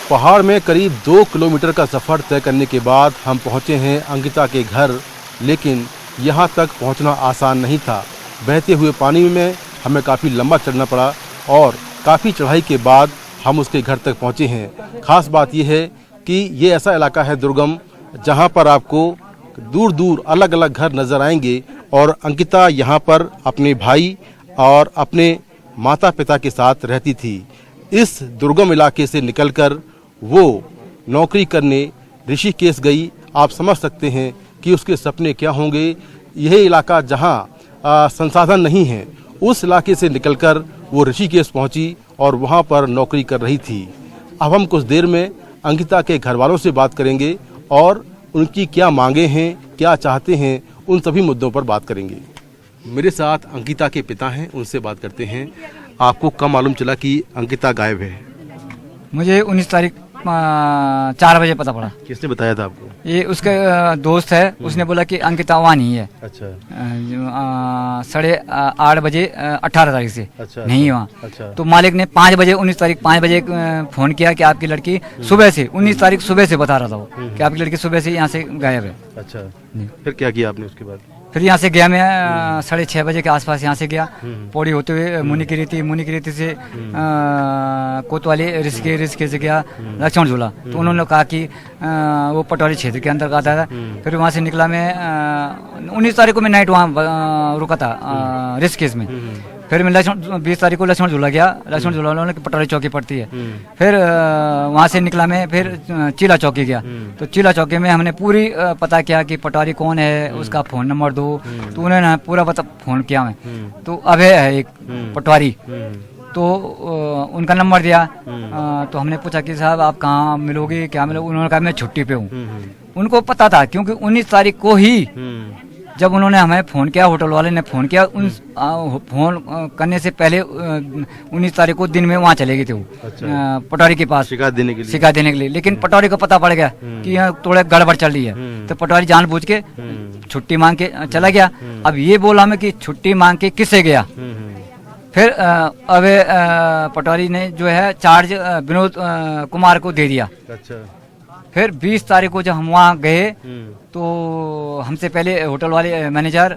पहाड़ में करीब 2 किलोमीटर का सफ़र तय करने के बाद हम पहुंचे हैं अंकिता के घर, लेकिन यहां तक पहुंचना आसान नहीं था। बहते हुए पानी में हमें काफ़ी लंबा चढ़ना पड़ा और काफ़ी चढ़ाई के बाद हम उसके घर तक पहुंचे हैं। ख़ास बात यह है कि ये ऐसा इलाका है दुर्गम, जहां पर आपको दूर दूर अलग अलग घर नज़र आएंगे और अंकिता यहां पर अपने भाई और अपने माता पिता के साथ रहती थी। इस दुर्गम इलाके से निकलकर वो नौकरी करने ऋषिकेश गई। आप समझ सकते हैं कि उसके सपने क्या होंगे। यह इलाका जहां संसाधन नहीं है, उस इलाके से निकलकर वो ऋषिकेश पहुंची और वहां पर नौकरी कर रही थी। अब हम कुछ देर में अंकिता के घर वालों से बात करेंगे और उनकी क्या मांगे हैं, क्या चाहते हैं, उन सभी मुद्दों पर बात करेंगे। मेरे साथ अंकिता के पिता हैं, उनसे बात करते हैं। आपको कब मालूम चला कि अंकिता गायब है? मुझे 19 तारीख 4 बजे पता पड़ा। किसने बताया था आपको? ये उसके दोस्त है, उसने बोला कि अंकिता वहाँ नहीं है। अच्छा। 8:30 बजे 18 तारीख से अच्छा, नहीं है वहाँ। अच्छा। तो मालिक ने 5 बजे 19 तारीख 5 बजे फोन किया कि आपकी लड़की सुबह से 19 तारीख सुबह से बता रहा था वो कि आपकी लड़की सुबह से यहाँ से गायब है। अच्छा, फिर क्या किया आपने उसके बाद? फिर यहाँ से गया मैं 6:30 बजे के आसपास यहाँ से गया। पौड़ी होते हुए मुनि की रीति से कोतवाली ऋषिकेश से गया लक्ष्मण झूला। तो उन्होंने कहा कि वो पटवारी क्षेत्र के अंदर आता था। फिर वहाँ से निकला मैं 19 तारीख को मैं नाइट वहाँ रुका था ऋषिकेश में। फिर मैं 20 तारीख को लक्ष्मण झूला गया। लक्ष्मण झूला उन्होंने पटवारी चौकी पड़ती है। फिर वहाँ से निकला मैं, फिर चीला चौकी गया। तो चीला चौकी में हमने पूरी पता किया कि पटवारी कौन है, उसका फ़ोन नंबर दो। तो उन्होंने पूरा पता फ़ोन किया मैं। तो अभय है एक पटवारी, तो उनका नंबर दिया। तो हमने पूछा कि साहब आप कहाँ मिलोगे, क्या मिलोगे? उन्होंने कहा मैं छुट्टी पे हूँ। उनको पता था क्योंकि 19 तारीख को ही जब उन्होंने हमें फ़ोन किया, होटल वाले ने फ़ोन किया, उन फ़ोन करने से पहले 19 तारीख को दिन में वहाँ चले गए थे वो। अच्छा। पटवारी के पास शिकायत देने के लिए। लेकिन पटवारी को पता पड़ गया कि यहाँ थोड़ा गड़बड़ चल रही है। तो पटवारी जानबूझ के छुट्टी मांग के चला गया। अब ये बोला मैं कि छुट्टी मांग के किससे गया? फिर अब पटवारी ने जो है चार्ज विनोद कुमार को दे दिया। अच्छा। फिर 20 तारीख को जब हम वहाँ गए तो हमसे पहले होटल वाले मैनेजर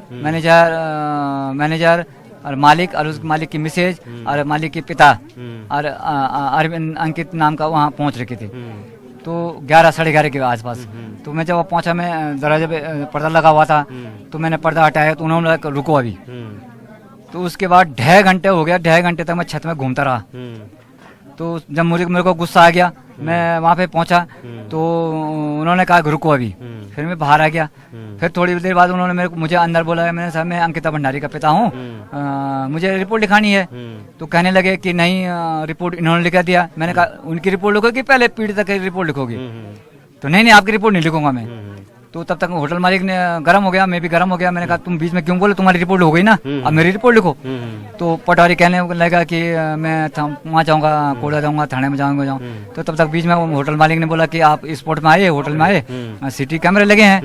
और मालिक और उस मालिक की मिसेज और मालिक के पिता और अरविंद अंकित नाम का वहाँ पहुँच रखे थे। तो 11 साढ़े 11 के आसपास। तो मैं जब पहुँचा, मैं दरवाजे पे पर्दा लगा हुआ था, तो मैंने पर्दा हटाया तो उन्होंने रुको अभी। तो उसके बाद 2.5 घंटे हो गया। 2.5 घंटे तक मैं छत में घूमता रहा। तो जब मेरे को गुस्सा आ गया, मैं वहाँ पे पहुँचा तो उन्होंने कहा रुको अभी। फिर मैं बाहर आ गया। फिर थोड़ी देर बाद उन्होंने मुझे अंदर बोला। मैंने साहब मैं अंकिता भंडारी का पिता हूँ, मुझे रिपोर्ट लिखानी है। तो कहने लगे कि नहीं, रिपोर्ट इन्होंने लिखा दिया। मैंने कहा उनकी रिपोर्ट लिखोगे पहले पीड़िता की रिपोर्ट लिखोगे? तो नहीं आपकी रिपोर्ट नहीं लिखूंगा मैं। तो तब तक होटल मालिक ने गर्म हो गया, मैं भी गर्म हो गया। मैंने कहा तुम बीच में क्यों बोले, तुम्हारी रिपोर्ट हो गई ना, अब मेरी रिपोर्ट लिखो। तो पटवारी कहने लगा कि मैं वहाँ जाऊँगा, कोड़ा जाऊँगा, थाने में जाऊँगा। तो तब तक बीच में होटल मालिक ने बोला कि आप स्पॉट में आए, होटल में आए, सीटी कैमरे लगे हैं,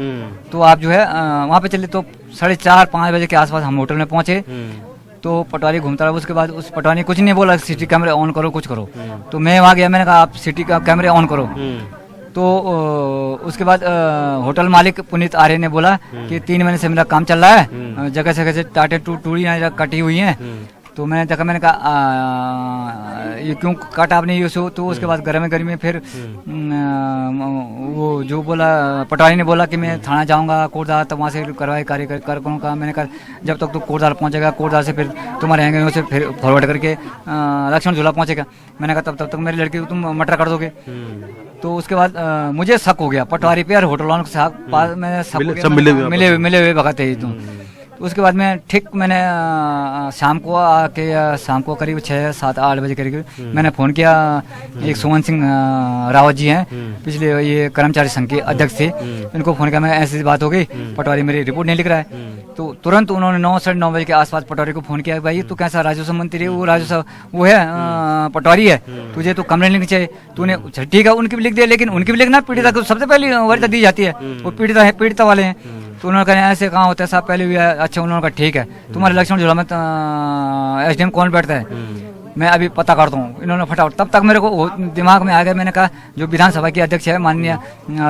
तो आप जो है वहाँ पे चले। तो 4:30-5 बजे के आसपास हम होटल में पहुँचे। तो पटवारी घूमता रहा। उसके बाद उस पटवारी ने कुछ नहीं बोला, सीटी कैमरे ऑन करो, कुछ करो। तो मैं वहाँ गया, मैंने कहा आप सीटी कैमरे ऑन करो। तो उसके बाद होटल मालिक पुनीत आर्य ने बोला कि 3 महीने से मेरा काम चल रहा है, जगह जगह से टाटे टूड़ियाँ कटी हुई हैं। तो मैंने देखा, मैंने कहा ये क्यों काटा आपने ये शो? तो उसके बाद गर्मी में फिर वो जो बोला पटवारी ने बोला कि मैं थाना जाऊंगा कोटद्वार, तब वहाँ से कार्रवाई कार्यक्रम का। मैंने कहा जब तक तो कोटद्वार पहुँचेगा, कोटद्वार से फिर तुम्हारे रहेंगे से फिर फॉरवर्ड करके लक्ष्मण झूला पहुँचेगा। मैंने कहा तब तक मेरी लड़की को तुम मटर कर दोगे। तो उसके बाद मुझे शक हो गया पटवारी पे और होटल वालों के साथ। मैं शक मिले हुए भगाते ही तुम। तो उसके बाद मैं मैंने शाम को करीब 6-7-8 बजे करीब मैंने फ़ोन किया। एक सुमन सिंह रावत जी हैं, पिछले ये कर्मचारी संघ के अध्यक्ष थे, इनको फ़ोन किया। मैं ऐसी बात हो गई, पटवारी मेरी रिपोर्ट नहीं लिख रहा है। तो तुरंत उन्होंने 9-9:30 बजे के आसपास पटवारी को फ़ोन किया, भाई तू कैसा राजस्व मंत्री है? वो राजस्व वो है पटवारी है, तुझे तो कमरे लिखनी चाहिए। तूने ठीक है उनकी भी लिख दिया, लेकिन उनकी भी लिखना, पीड़िता को सबसे पहले वरीयता दी जाती है। वो पीड़िता वाले हैं। तो उन्होंने कहा ऐसे कहाँ होता है साहब, पहले भी है। अच्छा, उन्होंने कहा ठीक है, तुम्हारे लक्ष्मण झूला में SDM कौन बैठता है? मैं अभी पता करता हूँ। इन्होंने फटाफट, तब तक मेरे को दिमाग में आ गया। मैंने कहा जो विधानसभा के अध्यक्ष है माननीय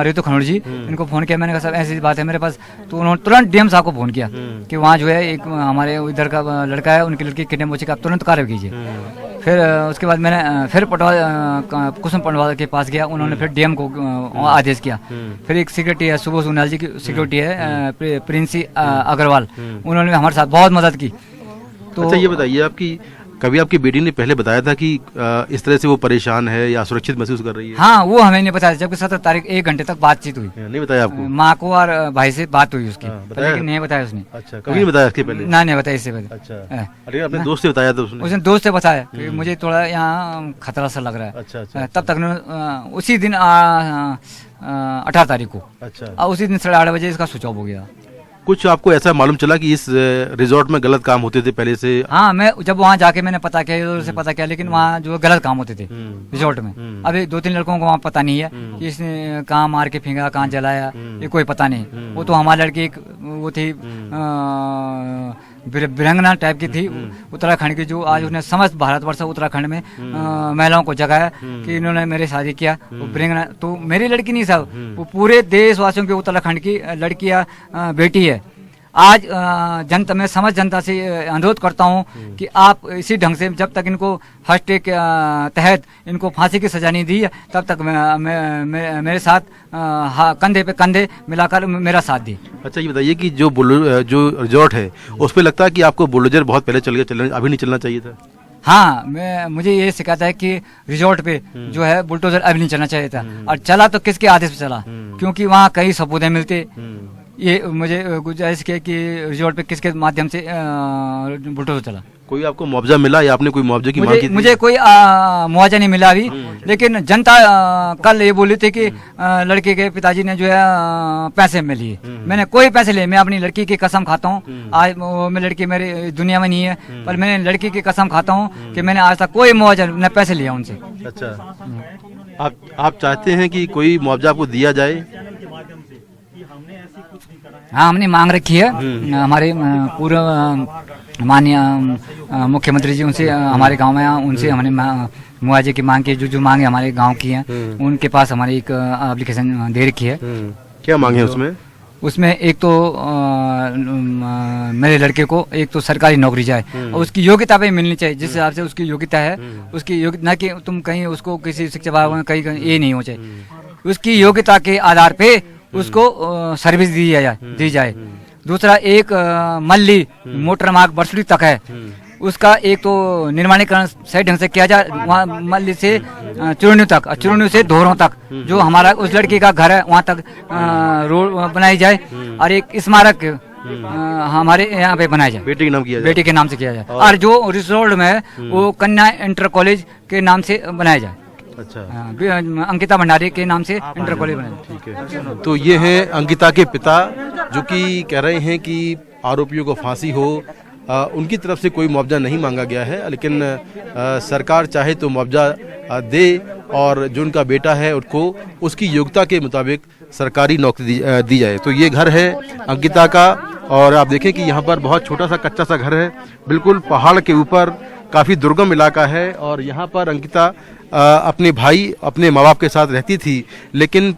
रितु खनौर जी, इनको फ़ोन किया। मैंने कहा सर ऐसी बात है मेरे पास। तो उन्होंने तुरंत डीएम साहब को फ़ोन किया कि वहाँ जो है एक हमारे इधर का लड़का है, उनकी लड़की किडनैप हो चुकी है, आप तुरंत कार्रवाई कीजिए। फिर उसके बाद मैंने फिर कुसुम पटवाल के पास गया। उन्होंने फिर डीएम को आदेश किया। फिर एक सिक्योरिटी है, सुबोध सोनाल जी की सिक्योरिटी है, प्रिंसी अग्रवाल, उन्होंने हमारे साथ बहुत मदद की। तो अच्छा ये बताइए, आपकी कभी आपकी बेटी ने पहले बताया था कि इस तरह से वो परेशान है या सुरक्षित महसूस कर रही है? हाँ, वो हमें नहीं बताया, जबकि 17 तारीख 1 घंटे तक बातचीत हुई। नहीं बताया आपको? माँ को और भाई से बात हुई उसकी, लेकिन नहीं बताया उसने। अच्छा, कभी नहीं बताया इसके पहले? ना, नहीं बताया इससे पहले। अच्छा, अरे अपने दोस्त से बताया था उसने दोस्त से बताया कि मुझे थोड़ा यहाँ खतरा सा लग रहा है। अच्छा, तब तक उसी दिन 18 तारीख को, अच्छा, उसी दिन 8:30 बजे इसका स्विच ऑफ हो गया। कुछ आपको ऐसा मालूम चला कि इस रिजॉर्ट में गलत काम होते थे पहले से? हाँ, मैं जब वहाँ जाके मैंने पता किया, इधर से पता किया, लेकिन वहाँ जो गलत काम होते थे रिजॉर्ट में। अभी 2-3 लड़कों को वहाँ पता नहीं है कि इसने कहाँ मार के फेंका, कहाँ जलाया, ये कोई पता नहीं। वो तो हमारी लड़की एक वो थी वीरांगना टाइप की थी उत्तराखंड की, जो आज उसने समस्त भारतवर्ष उत्तराखंड में महिलाओं को जगाया कि इन्होंने मेरी शादी किया। वो वीरांगना तो मेरी लड़की नहीं साहब, वो पूरे देशवासियों की उत्तराखंड की लड़कियां बेटी है। आज जनता में समस्त जनता से अनुरोध करता हूं कि आप इसी ढंग से, जब तक इनको फर्स्ट डे के तहत इनको फांसी की सजा नहीं दी है, तब तक मेरे साथ कंधे पे कंधे मिलाकर मेरा साथ दी। अच्छा ये बताइए कि जो रिजॉर्ट है उस पर लगता है कि आपको बुलडोजर बहुत पहले चल गया, अभी नहीं चलना चाहिए था? हाँ, मुझे ये शिकायत है कि रिजॉर्ट पे जो है बुलडोजर अभी नहीं चलना चाहिए था, और चला तो किसके आदेश पे चला, क्योंकि वहाँ कई सबूत मिलते। ये मुझे गुजारिश किया कि रिजॉर्ट पे किसके माध्यम से बुलडोजर चला। कोई आपको मुआवजा मिला या आपने कोई मुआवजे की मांग की थी? मुझे कोई मुआवजा नहीं मिला अभी, लेकिन जनता कल ये बोली थी कि लड़के के पिताजी ने जो है पैसे में लिए। मैंने कोई पैसे लिए, मैं अपनी लड़की की कसम खाता हूँ। आज मैं लड़की मेरी दुनिया में नहीं है, पर मैंने लड़की की कसम खाता हूँ कि मैंने आज तक कोई मुआवजा न पैसे लिया उनसे। अच्छा, आप चाहते हैं कि कोई मुआवजा आपको दिया जाए? हाँ, हमने मांग रखी है हमारे पूर्व माननीय मुख्यमंत्री जी, उनसे हमारे गांव में उनसे हमने मुआवजे की मांग की। जो मांगे हमारे गांव की हैं, उनके पास हमारी एक एप्लीकेशन दे रखी है। क्या मांगे उसमें? उसमें एक तो मेरे लड़के को एक तो सरकारी नौकरी जाए, और उसकी योग्यता पे मिलनी चाहिए, जिस हिसाब से उसकी योग्यता है, उसकी योग्यता, न कि तुम कहीं उसको किसी शिक्षा विभाग में कहीं ये नहीं हो चाहिए। उसकी योग्यता के आधार पे उसको सर्विस दी जाए। दूसरा, एक मल्ली मोटर मार्ग बरसुली तक है, उसका एक तो निर्माणीकरण सही ढंग से किया जाए। वहाँ मल्ली से चुरनी तक, चुरनी से धोरों तक जो हमारा उस लड़की का घर है, वहाँ तक रोड बनाई जाए, और एक स्मारक हमारे यहाँ पे बनाया जाए, बेटी के नाम से किया जाए। और जो रिसोर्ट में है वो कन्या इंटर कॉलेज के नाम से बनाया जाए। अच्छा, अंकिता भंडारी के नाम से इंटर कॉलेज बनाया। ठीक है। तो ये है अंकिता के पिता, जो कि कह रहे हैं कि आरोपियों को फांसी हो। उनकी तरफ से कोई मुआवजा नहीं मांगा गया है, लेकिन सरकार चाहे तो मुआवजा दे, और जो उनका बेटा है उनको उसकी योग्यता के मुताबिक सरकारी नौकरी दी जाए। तो ये घर है अंकिता का, और आप देखें कि यहाँ पर बहुत छोटा सा कच्चा सा घर है, बिल्कुल पहाड़ के ऊपर, काफ़ी दुर्गम इलाका है। और यहाँ पर अंकिता अपने भाई, अपने माँ बाप के साथ रहती थी, लेकिन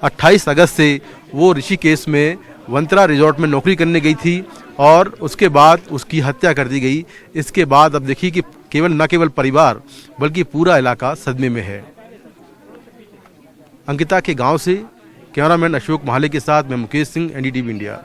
28 अगस्त से वो ऋषिकेश में वंतरा रिजॉर्ट में नौकरी करने गई थी, और उसके बाद उसकी हत्या कर दी गई। इसके बाद अब देखिए कि न केवल परिवार बल्कि पूरा इलाका सदमे में है। अंकिता के गांव से कैमरामैन अशोक महाले के साथ मैं मुकेश सिंह, NDTV इंडिया।